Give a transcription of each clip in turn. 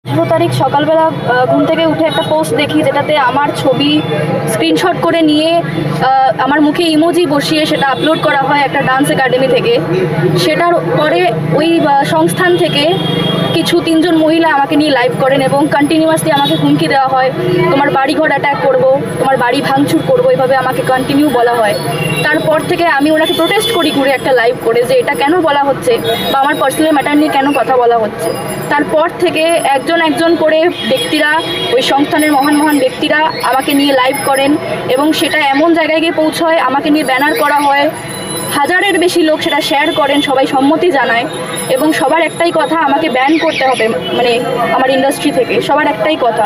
তারিখ সকালবেলা ঘুম থেকে উঠে একটা পোস্ট দেখি যেটাতে আমার ছবি স্ক্রিনশট করে নিয়ে আমার মুখে ইমোজি বসিয়ে সেটা আপলোড করা হয় একটা ডান্স একাডেমি থেকে। সেটার পরে ওই সংস্থান থেকে কিছু 3 জন মহিলা আমাকে নিয়ে লাইভ করেন এবং কন্টিনিউয়াসলি আমাকে হুমকি দেওয়া হয়, তোমার বাড়িঘর অ্যাটাক করবো, তোমার বাড়ি ভাঙচুর করবো, এইভাবে আমাকে কন্টিনিউ বলা হয়। তারপর থেকে আমি ওনাকে প্রোটেস্ট করি ঘুরে একটা লাইভ করে যে এটা কেন বলা হচ্ছে বা আমার পার্সোনাল ম্যাটার নিয়ে কেন কথা বলা হচ্ছে। তারপর থেকে একজন করে ব্যক্তিরা, ওই সংস্থানের মহান ব্যক্তিরা আমাকে নিয়ে লাইভ করেন এবং সেটা এমন জায়গায় গিয়ে পৌঁছয়, আমাকে নিয়ে ব্যানার করা হয়, 1000-এর বেশি লোক সেটা শেয়ার করেন, সবাই সম্মতি জানায় এবং সবার একটাই কথা, আমাকে ব্যান করতে হবে, মানে আমার ইন্ডাস্ট্রি থেকে। সবার একটাই কথা,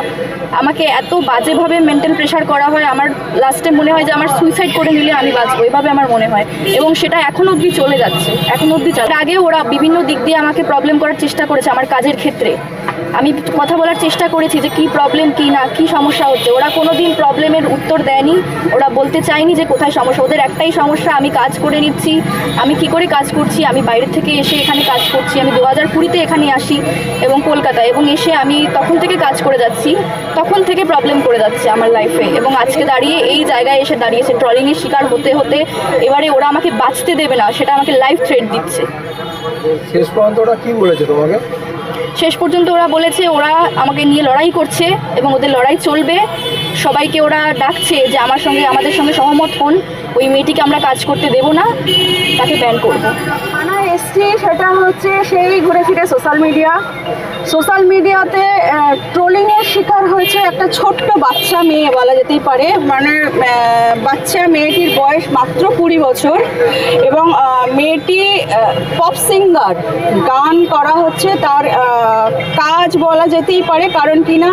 আমাকে এত বাজেভাবে মেন্টাল প্রেশার করা হয়, আমার লাস্টে মনে হয় যে আমার সুইসাইড করে নিলে আমি বাঁচবো, এইভাবে আমার মনে হয়। এবং সেটা এখনও অবধি চলে যাচ্ছে, এখনও অবধি চলে। আগে ওরা বিভিন্ন দিক দিয়ে আমাকে প্রবলেম করার চেষ্টা করেছে আমার কাজের ক্ষেত্রে। আমি কথা বলার চেষ্টা করেছি যে কী প্রবলেম, কী না, কী সমস্যা হচ্ছে। ওরা কোনো দিন প্রবলেমের উত্তর দেয়নি, ওরা বলতে চায়নি যে কোথায় সমস্যা। ওদের একটাই সমস্যা, আমি কাজ করে নিচ্ছি, আমি কি করে কাজ করছি, আমি বাইরে থেকে এসে এখানে কাজ করছি। আমি 2020-তে এখানে আসি এবং কলকাতায়, এবং এসে আমি তখন থেকে কাজ করে যাচ্ছি, তখন থেকে প্রবলেম করে যাচ্ছে আমার লাইফে। এবং আজকে দাঁড়িয়ে এই জায়গায় এসে দাঁড়িয়েছে, ট্রলিংয়ের শিকার হতে হতে এবারে ওরা আমাকে বাঁচতে দেবে না, সেটা আমাকে লাইফ থ্রেট দিচ্ছে। শেষ পর্যন্ত ওরা কি বলেছে তোমাকে? শেষ পর্যন্ত ওরা বলেছে ওরা আমাকে নিয়ে লড়াই করছে এবং ওদের লড়াই চলবে। সবাইকে ওরা ডাকছে যে আমাদের সঙ্গে সহমত হন, ওই মেয়েটিকে আমরা কাজ করতে দেব না, তাকে ব্যান করবো। থানায় এসছি, সেটা হচ্ছে সেই ঘুরে ফিরে সোশ্যাল মিডিয়াতে ট্রোলিংয়ের শিকার হয়েছে একটা ছোট্ট বাচ্চা মেয়ে, বলা যেতেই পারে। মানে বাচ্চা মেয়েটির বয়স মাত্র 20 বছর এবং মেয়েটি পপ সিঙ্গার, গান করা হচ্ছে তার কাজ বলা যেতেই পারে। কারণ কিনা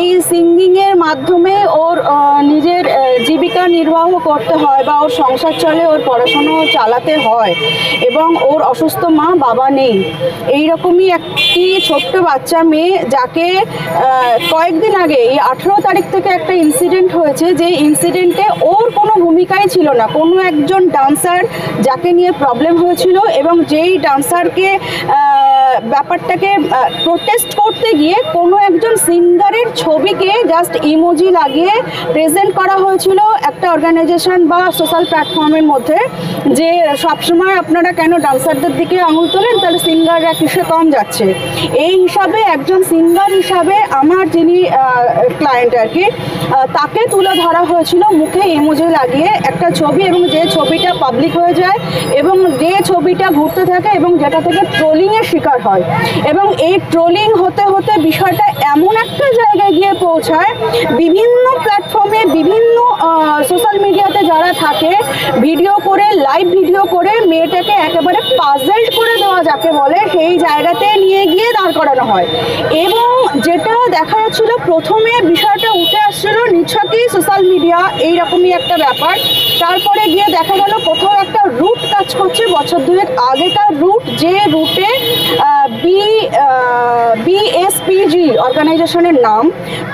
এই সিঙ্গিংয়ের মাধ্যমে ওর নিজের জীবিকা নির্বাহ করতে হয় বা ওর সংসার চলে, ওর পড়াশুনো চালাতে হয় এবং ওর অসুস্থ মা বাবা নেই। এইরকমই একটি ছোট্ট বাচ্চা মেয়ে, যাকে কয়েকদিন আগে এই 18 তারিখ থেকে একটা ইনসিডেন্ট হয়েছে, যে ইনসিডেন্টে ওর কোনো ভূমিকাই ছিল না। কোনো একজন ডান্সার যাকে নিয়ে প্রবলেম হয়েছিল এবং যেই ডান্সারকে ব্যাপারটাকে প্রোটেস্ট করতে গিয়ে কোনো একজন সিঙ্গারের ছবিকে জাস্ট ইমোজি লাগিয়ে প্রেজেন্ট করা হয়েছিল একটা অর্গানাইজেশন বা সোশ্যাল প্ল্যাটফর্মের মধ্যে, যে সবসময় আপনারা কেন ডান্সারদের দিকে আঙুল তোলেন, তাহলে সিঙ্গাররা কিসে কম যাচ্ছে। এই হিসাবে একজন সিঙ্গার হিসাবে আমার যিনি ক্লায়েন্ট আর কি, তাকে তুলে ধরা হয়েছিল মুখে ইমোজি লাগিয়ে একটা ছবি, এবং যে ছবিটা পাবলিক হয়ে যায় এবং যে ছবিটা ঘুরতে থাকে এবং যেটা থেকে ট্রোলিংয়ের শিকার হয়। এবং এই ট্রোলিং হতে হতে বিষয়টা এমন একটা জায়গায় গিয়ে পৌঁছায়, বিভিন্ন প্ল্যাটফর্মে, বিভিন্ন সোশ্যাল মিডিয়াতে যারা থাকে, ভিডিও করে, লাইভ ভিডিও করে মেয়েটাকে একেবারে পাজলড করে দেওয়া যাকে বলে, সেই জায়গাতে নিয়ে গিয়ে দাঁড় করানো হয়। এবং যেটা দেখা যাচ্ছিল, প্রথমে বিষয়টা উঠে আসছিল নিছকই সোশ্যাল মিডিয়া এইরকমই একটা ব্যাপার। তারপরে গিয়ে দেখা গেল কোথাও একটা রুট কাজ করছে, বছর 2 আগেকার রুট, যে রুটে বিএসপিজি অর্গানাইজেশনের নাম।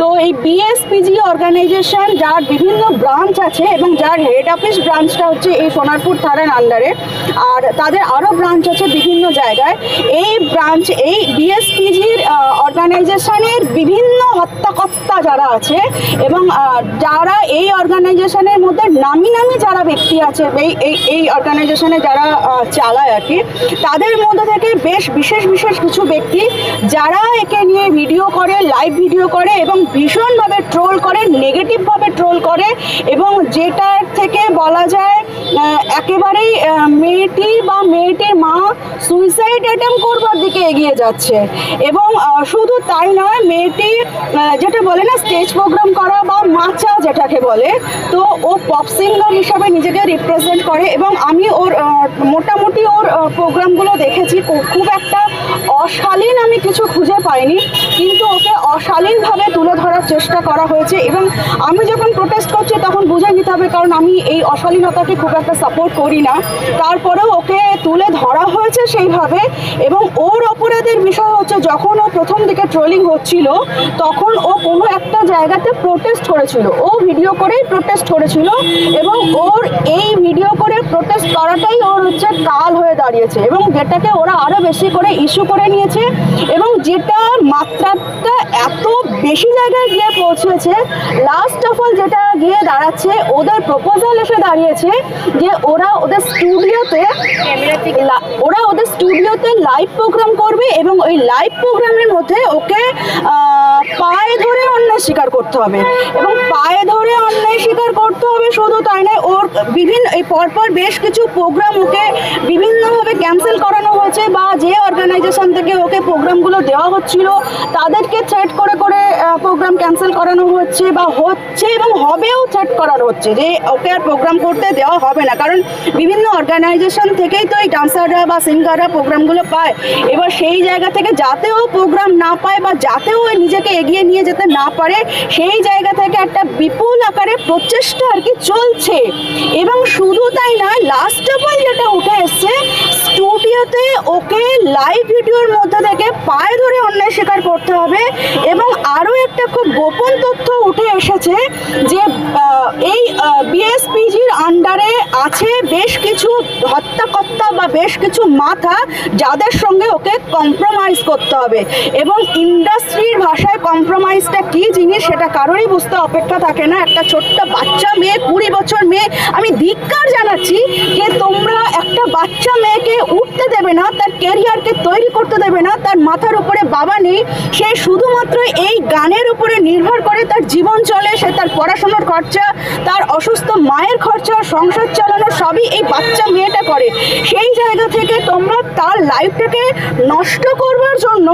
তো এই বিএসপিজি অর্গানাইজেশন, যার বিভিন্ন ব্রাঞ্চ আছে এবং যার হেড অফিস ব্রাঞ্চটা হচ্ছে এই সোনারপুর থানার আন্ডারে, আর তাদের আরও ব্রাঞ্চ আছে বিভিন্ন জায়গায়। এই বিএসপিজির অর্গানাইজেশনের বিভিন্ন হত্যাকর্তা যারা আছে এবং যারা এই অর্গানাইজেশনের মধ্যে নামি যারা ব্যক্তি আছে, এই অর্গানাইজেশনে যারা চালায় আর কি, তাদের মধ্যে থেকে বেশ বিশেষ কিছু ব্যক্তি যারা একে নিয়ে ভিডিও করে, লাইভ ভিডিও করে এবং ভীষণভাবে ট্রোল করে, নেগেটিভভাবে ট্রোল করে। এবং যেটার থেকে বলা যায় একেবারেই মেয়েটি বা মেয়েটির মা সুইসাইড অ্যাটেম্প করবার দিকে এগিয়ে যাচ্ছে। এবং শুধু তাই নয়, মেয়েটি যেটা বলে না স্টেজ প্রোগ্রাম করা বা মাচা যেটাকে বলে, তো ও পপ সিঙ্গার হিসাবে নিজেকে রিপ্রেজেন্ট করে। এবং আমি ওর মোটামুটি ওর প্রোগ্রামগুলো দেখেছি, খুব একটা অশালীন আমি কিছু খুঁজে পাইনি, কিন্তু ওকে অশালীনভাবে তুলে ধরার চেষ্টা করা হয়েছে। এবং আমি যখন প্রোটেস্ট করছি তখন বুঝে নিতে হবে, কারণ আমি এই অশালীনতাকে খুব একটা সাপোর্ট করি না, তারপরেও ওকে তুলে ধরা হয়েছে সেইভাবে। এবং ওর অপরাধের বিষয় হচ্ছে, যখন ও প্রথম দিকে ট্রোলিং হচ্ছিল তখন ও কোনো একটা জায়গাতে প্রোটেস্ট করেছিল, ও ভিডিও করেই প্রোটেস্ট করেছিল এবং ওর এই ভিডিও করে প্রোটেস্ট করাটাই ওর হচ্ছে কাল হয়ে দাঁড়িয়েছে, এবং যেটাকে ওরা আরও বেশি করে ইস্যু করে নিয়েছে এবং যেটার মাত্রাটা বেশি জায়গায় গিয়ে পৌঁছেছে। লাস্ট অফ অল যেটা গিয়ে দাঁড়াচ্ছে, ওদের প্রপোজাল এসে দাঁড়িয়েছে যে ওরা ওদের স্টুডিওতে লাইভ প্রোগ্রাম করবে এবং ওই লাইভ প্রোগ্রামের মধ্যে ওকে পায়ে ধরে অন্যায় স্বীকার করতে হবে এবং পায়ে ধরে অন্যায় স্বীকার করতে হবে। শুধু তাই নয়, ওর বিভিন্ন এই পরপর বেশ কিছু প্রোগ্রাম ওকে বিভিন্নভাবে ক্যান্সেল করানো হয়েছে, বা যে অর্গানাইজেশন থেকে ওকে প্রোগ্রামগুলো দেওয়া হচ্ছিল তাদেরকে থ্রেট করে করে প্রোগ্রাম ক্যান্সেল করানো হচ্ছে বা হচ্ছে এবং হবেও থ্রেট করানো হচ্ছে যে ওকে আর প্রোগ্রাম করতে দেওয়া হবে না। কারণ বিভিন্ন অর্গানাইজেশন থেকেই তো এই ডান্সাররা বা সিঙ্গাররা প্রোগ্রামগুলো পায়। এবার সেই জায়গা থেকে যাতেও প্রোগ্রাম না পায় বা যাতেও নিজেকে এগিয়ে নিয়ে যেতে না পারে, সেই জায়গা থেকে একটা বিপুল আকারে প্রচেষ্টা আর কি চলছে। এবং শুধু তাই নয়, লাস্ট অফ অল যেটা উঠে এসছে, স্টুডিওতে ওকে লাইভ ভিডিওর মধ্যে থেকে পায়ে ধরে অন্যায় স্বীকার করতে হবে। এবং আরও একটা খুব গোপন তথ্য উঠে এসেছে যে এই বিএসপিজির আন্ডারে আছে বেশ কিছু হত্যাকর্তা বা বেশ কিছু মাথা, যাদের সঙ্গে ওকে কম্প্রোমাইজ করতে হবে। এবং ইন্ডাস্ট্রির ভাষায় কম্প্রোমাইজটা কী জিনিস সেটা কারোরই বুঝতে অপেক্ষা থাকে না। একটা ছোট্ট বাচ্চা মেয়ে, 20 বছর মেয়ে, আমি ধিক্কার জানাচ্ছি যে তোমরা একটা বাচ্চা মেয়েকে উঠতে দেবে না, তার কেরিয়ারকে তৈরি করতে দেবে না, তার মাথার উপরে বাবা নেই, সে শুধুমাত্র এই গানের উপরে নির্ভর করে তার জীবন চলে, সে তার পড়াশোনার খরচা, তার অসুস্থ মায়ের খরচা, সংসার চালানো সবই এই বাচ্চা মেয়েটা করে। সেই জায়গা থেকে তোমরা তার লাইফটাকে নষ্ট করবার জন্য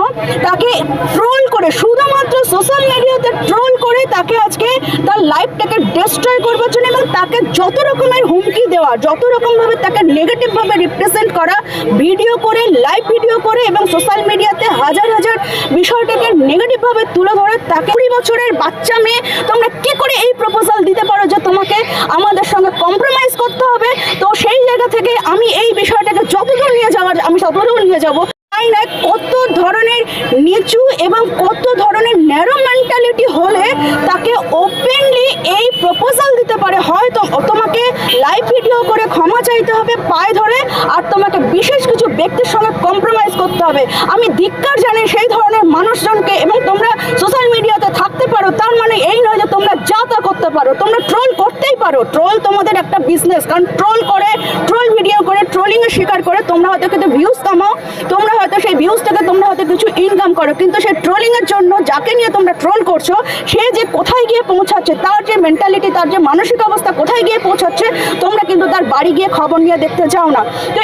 তাকে ট্রোল করে, শুধুমাত্র সোশ্যাল মিডিয়াতে ট্রোল করে তাকে আজকে তার লাইফটাকে ডিস্ট্রয় করবার জন্য এবং তাকে যত রকমের হুমকি দেওয়া, যত রকমভাবে তাকে নেগেটিভভাবে রিপ্রেজেন্ট করা, ভিডিও করে, লাইভ ভিডিও করে এবং সোশ্যাল মিডিয়াতে হাজার হাজার বিষয়টাকে নেগেটিভভাবে তুলে ধরে তাকে 20 বছরের বাচ্চা মেয়ে তোমরা কি করে এই প্রপোজাল দিতে পারো যে তোমাকে আমাদের সঙ্গে কম্প্রোমাইজ করতে হবে? তো সেই জায়গা থেকে আমি এই বিষয়টাকে যতদূর নিয়ে যাওয়ার আমি ততদূর নিয়ে যাব। তাই না, কত ধরনের নিচু এবং কত ধরনের ন্যারো মেন্টালিটি হলে তাকে ওপেনলি এই প্রপোজাল দিতে পারে? হয়তো তোমাকে লাইভ ভিডিও করে ক্ষমা চাইতে হবে পায়ে ধরে, আর তোমাকে বিশেষ কিছু ব্যক্তির সঙ্গে কম্প্রোমাইজ করতে হবে। আমি ধিক্কার জানি সেই ধরনের মানুষজনকে। এবং তোমরা সোশ্যাল মিডিয়াতে থাকতে পারো, তার মানে এই নয় যে তোমরা যা তা করতে পারো। তোমরা ট্রোল করতেই পারো, ট্রোল তোমাদের একটা বিজনেস। কারণ ট্রোল করে, ট্রোল ভিডিও করে, ট্রোলিংয়ের শিকার করে তোমরা হয়তো কিন্তু ভিউজ কামাও, তোমরা হয়তো সেই ভিউজ থেকে তোমরা হয়তো কিছু ইনকাম করো, কিন্তু সেই ট্রোলিংয়ের জন্য যাকে নিয়ে তোমরা ট্রোল করছো সে যে কোথায় গিয়ে পৌঁছাচ্ছে, তার যে মেন্টালিটি, তার যে মানসিক অবস্থা কোথায় গিয়ে পৌঁছাচ্ছে, তোমরা কিন্তু তার বাড়ি গিয়ে খবর নিয়ে দেখতে চাও না। তো